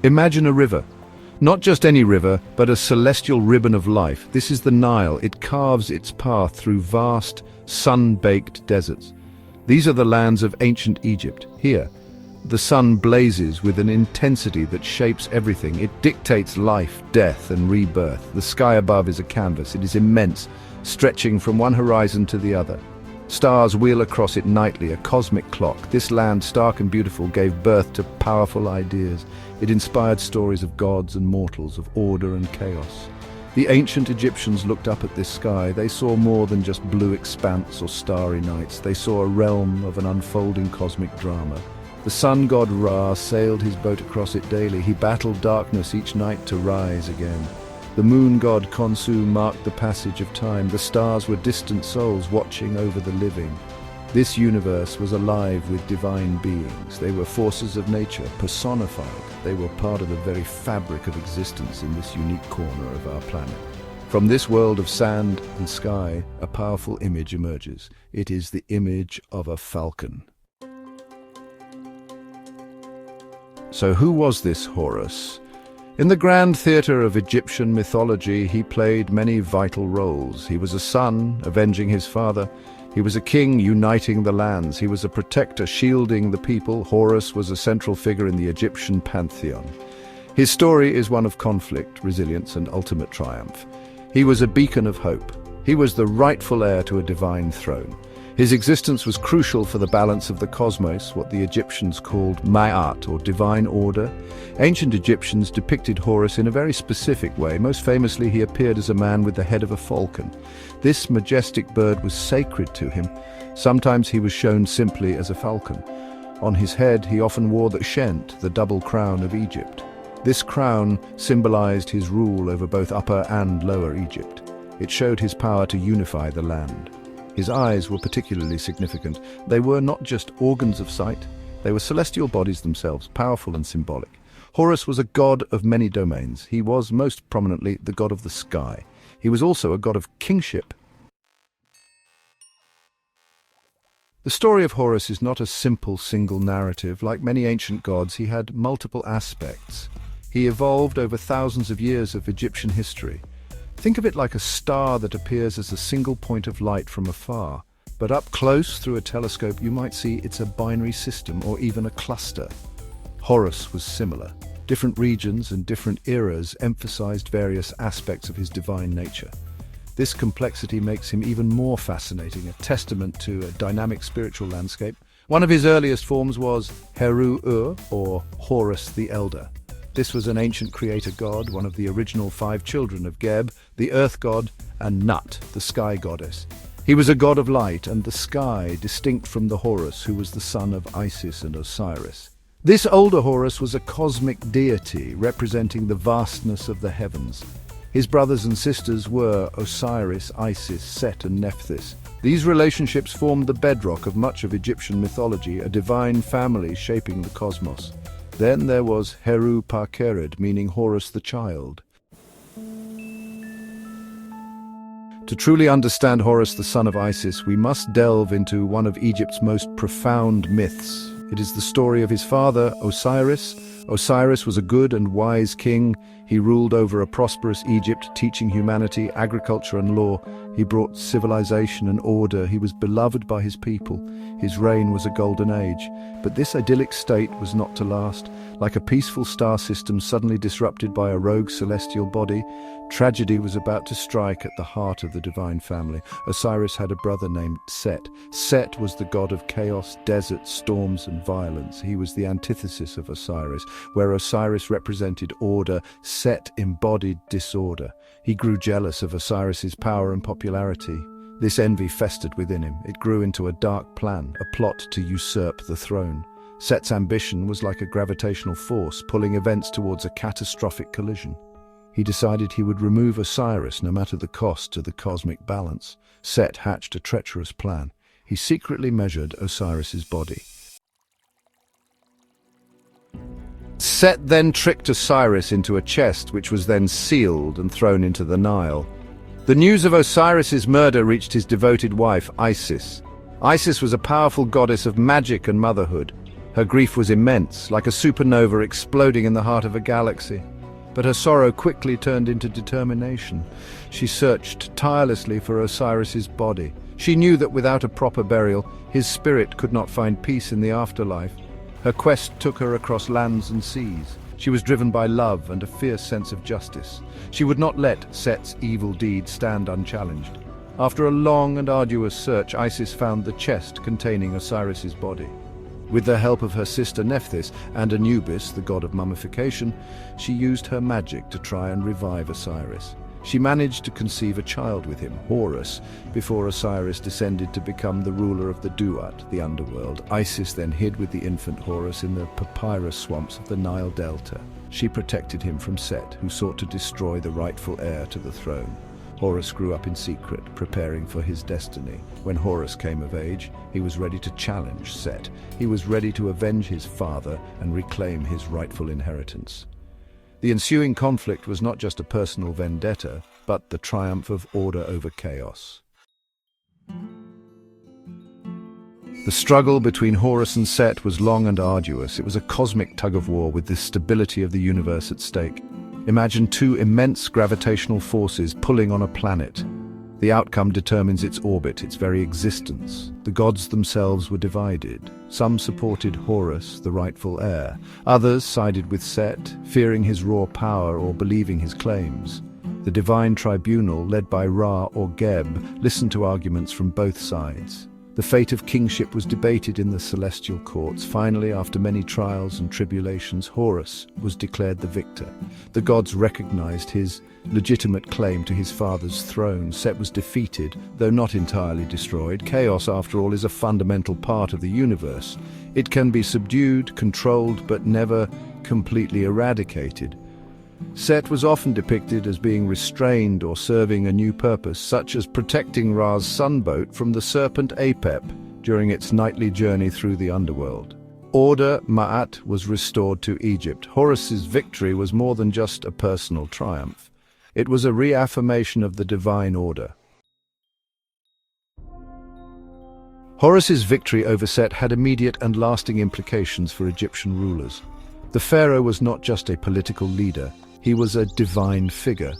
Imagine a river. Not just any river, but a celestial ribbon of life. This is the Nile. It carves its path through vast, sun-baked deserts. These are the lands of ancient Egypt. Here, the sun blazes with an intensity that shapes everything. It dictates life, death, and rebirth. The sky above is a canvas. It is immense, stretching from one horizon to the other. Stars wheel across it nightly, a cosmic clock. This land, stark and beautiful, gave birth to powerful ideas. It inspired stories of gods and mortals, of order and chaos. The ancient Egyptians looked up at this sky. They saw more than just blue expanse or starry nights. They saw a realm of an unfolding cosmic drama. The sun god Ra sailed his boat across it daily. He battled darkness each night to rise again. The moon god Khonsu marked the passage of time. The stars were distant souls watching over the living. This universe was alive with divine beings. They were forces of nature, personified. They were part of the very fabric of existence in this unique corner of our planet. From this world of sand and sky, a powerful image emerges. It is the image of a falcon. So who was this Horus? In the grand theatre of Egyptian mythology, he played many vital roles. He was a son, avenging his father. He was a king, uniting the lands. He was a protector, shielding the people. Horus was a central figure in the Egyptian pantheon. His story is one of conflict, resilience, and ultimate triumph. He was a beacon of hope. He was the rightful heir to a divine throne. His existence was crucial for the balance of the cosmos, what the Egyptians called Ma'at, or divine order. Ancient Egyptians depicted Horus in a very specific way. Most famously, he appeared as a man with the head of a falcon. This majestic bird was sacred to him. Sometimes he was shown simply as a falcon. On his head, he often wore the Shent, the double crown of Egypt. This crown symbolized his rule over both Upper and Lower Egypt. It showed his power to unify the land. His eyes were particularly significant. They were not just organs of sight, they were celestial bodies themselves, powerful and symbolic. Horus was a god of many domains. He was most prominently the god of the sky. He was also a god of kingship. The story of Horus is not a simple single narrative. Like many ancient gods, he had multiple aspects. He evolved over thousands of years of Egyptian history. Think of it like a star that appears as a single point of light from afar. But up close through a telescope you might see it's a binary system or even a cluster. Horus was similar. Different regions and different eras emphasized various aspects of his divine nature. This complexity makes him even more fascinating, a testament to a dynamic spiritual landscape. One of his earliest forms was Heru-Ur, or Horus the Elder. This was an ancient creator god, one of the original 5 children of Geb, the earth god, and Nut, the sky goddess. He was a god of light and the sky, distinct from the Horus, who was the son of Isis and Osiris. This older Horus was a cosmic deity, representing the vastness of the heavens. His brothers and sisters were Osiris, Isis, Set, and Nephthys. These relationships formed the bedrock of much of Egyptian mythology, a divine family shaping the cosmos. Then there was Heru Parkerid, meaning Horus the child. To truly understand Horus, the son of Isis, we must delve into one of Egypt's most profound myths. It is the story of his father, Osiris. Osiris was a good and wise king. He ruled over a prosperous Egypt, teaching humanity agriculture and law. He brought civilization and order. He was beloved by his people. His reign was a golden age. But this idyllic state was not to last. Like a peaceful star system suddenly disrupted by a rogue celestial body, tragedy was about to strike at the heart of the divine family. Osiris had a brother named Set. Set was the god of chaos, deserts, storms, and violence. He was the antithesis of Osiris. Where Osiris represented order, Set embodied disorder. He grew jealous of Osiris's power and popularity. This envy festered within him. It grew into a dark plan, a plot to usurp the throne. Set's ambition was like a gravitational force, pulling events towards a catastrophic collision. He decided he would remove Osiris, no matter the cost to the cosmic balance. Set hatched a treacherous plan. He secretly measured Osiris's body. Set then tricked Osiris into a chest, which was then sealed and thrown into the Nile. The news of Osiris's murder reached his devoted wife, Isis. Isis was a powerful goddess of magic and motherhood. Her grief was immense, like a supernova exploding in the heart of a galaxy. But her sorrow quickly turned into determination. She searched tirelessly for Osiris's body. She knew that without a proper burial, his spirit could not find peace in the afterlife. Her quest took her across lands and seas. She was driven by love and a fierce sense of justice. She would not let Set's evil deeds stand unchallenged. After a long and arduous search, Isis found the chest containing Osiris's body. With the help of her sister Nephthys and Anubis, the god of mummification, she used her magic to try and revive Osiris. She managed to conceive a child with him, Horus, before Osiris descended to become the ruler of the Duat, the underworld. Isis then hid with the infant Horus in the papyrus swamps of the Nile Delta. She protected him from Set, who sought to destroy the rightful heir to the throne. Horus grew up in secret, preparing for his destiny. When Horus came of age, he was ready to challenge Set. He was ready to avenge his father and reclaim his rightful inheritance. The ensuing conflict was not just a personal vendetta, but the triumph of order over chaos. The struggle between Horus and Set was long and arduous. It was a cosmic tug-of-war with the stability of the universe at stake. Imagine two immense gravitational forces pulling on a planet. The outcome determines its orbit, its very existence. The gods themselves were divided. Some supported Horus, the rightful heir. Others sided with Set, fearing his raw power or believing his claims. The divine tribunal, led by Ra or Geb, listened to arguments from both sides. The fate of kingship was debated in the celestial courts. Finally, after many trials and tribulations, Horus was declared the victor. The gods recognized his legitimate claim to his father's throne. Set was defeated, though not entirely destroyed. Chaos, after all, is a fundamental part of the universe. It can be subdued, controlled, but never completely eradicated. Set was often depicted as being restrained or serving a new purpose, such as protecting Ra's sunboat from the serpent Apep during its nightly journey through the underworld. Order, Ma'at, was restored to Egypt. Horus's victory was more than just a personal triumph. It was a reaffirmation of the divine order. Horus's victory over Set had immediate and lasting implications for Egyptian rulers. The pharaoh was not just a political leader. He was a divine figure.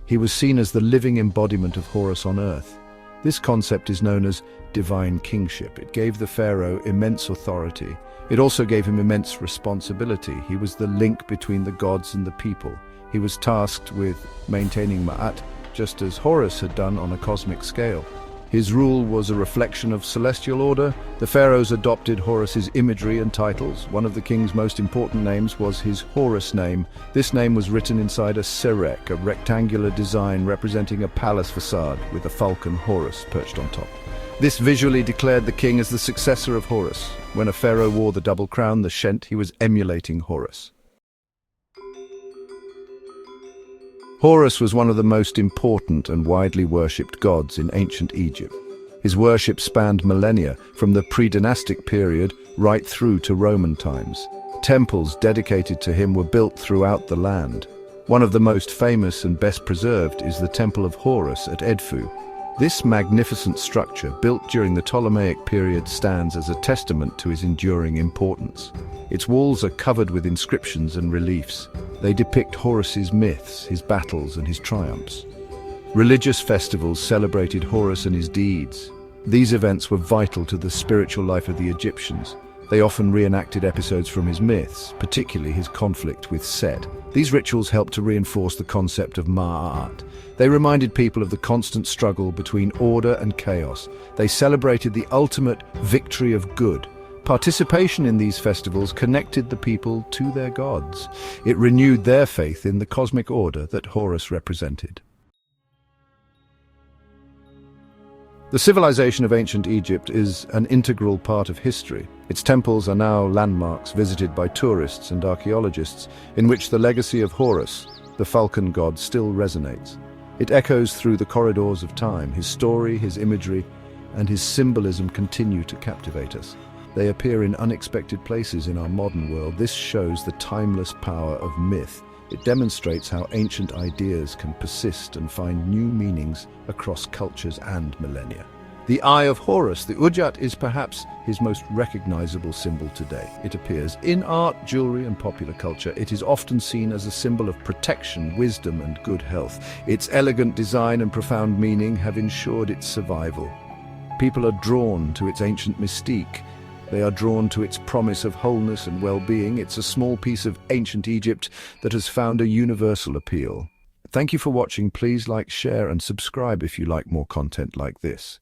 He was seen as the living embodiment of Horus on earth. This concept is known as divine kingship. It gave the pharaoh immense authority. It also gave him immense responsibility. He was the link between the gods and the people. He was tasked with maintaining Ma'at, just as Horus had done on a cosmic scale. His rule was a reflection of celestial order. The pharaohs adopted Horus's imagery and titles. One of the king's most important names was his Horus name. This name was written inside a serek, a rectangular design representing a palace facade with a falcon Horus perched on top. This visually declared the king as the successor of Horus. When a pharaoh wore the double crown, the Shent, he was emulating Horus. Horus was one of the most important and widely worshipped gods in ancient Egypt. His worship spanned millennia, from the pre-dynastic period right through to Roman times. Temples dedicated to him were built throughout the land. One of the most famous and best preserved is the Temple of Horus at Edfu. This magnificent structure, built during the Ptolemaic period, stands as a testament to his enduring importance. Its walls are covered with inscriptions and reliefs. They depict Horus's myths, his battles, and his triumphs. Religious festivals celebrated Horus and his deeds. These events were vital to the spiritual life of the Egyptians. They often reenacted episodes from his myths, particularly his conflict with Set. These rituals helped to reinforce the concept of Ma'at. They reminded people of the constant struggle between order and chaos. They celebrated the ultimate victory of good. Participation in these festivals connected the people to their gods. It renewed their faith in the cosmic order that Horus represented. The civilization of ancient Egypt is an integral part of history. Its temples are now landmarks visited by tourists and archaeologists, in which the legacy of Horus, the Falcon god, still resonates. It echoes through the corridors of time. His story, his imagery, and his symbolism continue to captivate us. They appear in unexpected places in our modern world. This shows the timeless power of myth. It demonstrates how ancient ideas can persist and find new meanings across cultures and millennia. The Eye of Horus, the Ujat, is perhaps his most recognizable symbol today. It appears in art, jewelry, and popular culture. It is often seen as a symbol of protection, wisdom, and good health. Its elegant design and profound meaning have ensured its survival. People are drawn to its ancient mystique. They are drawn to its promise of wholeness and well-being. It's a small piece of ancient Egypt that has found a universal appeal. Thank you for watching. Please like, share, and subscribe if you like more content like this.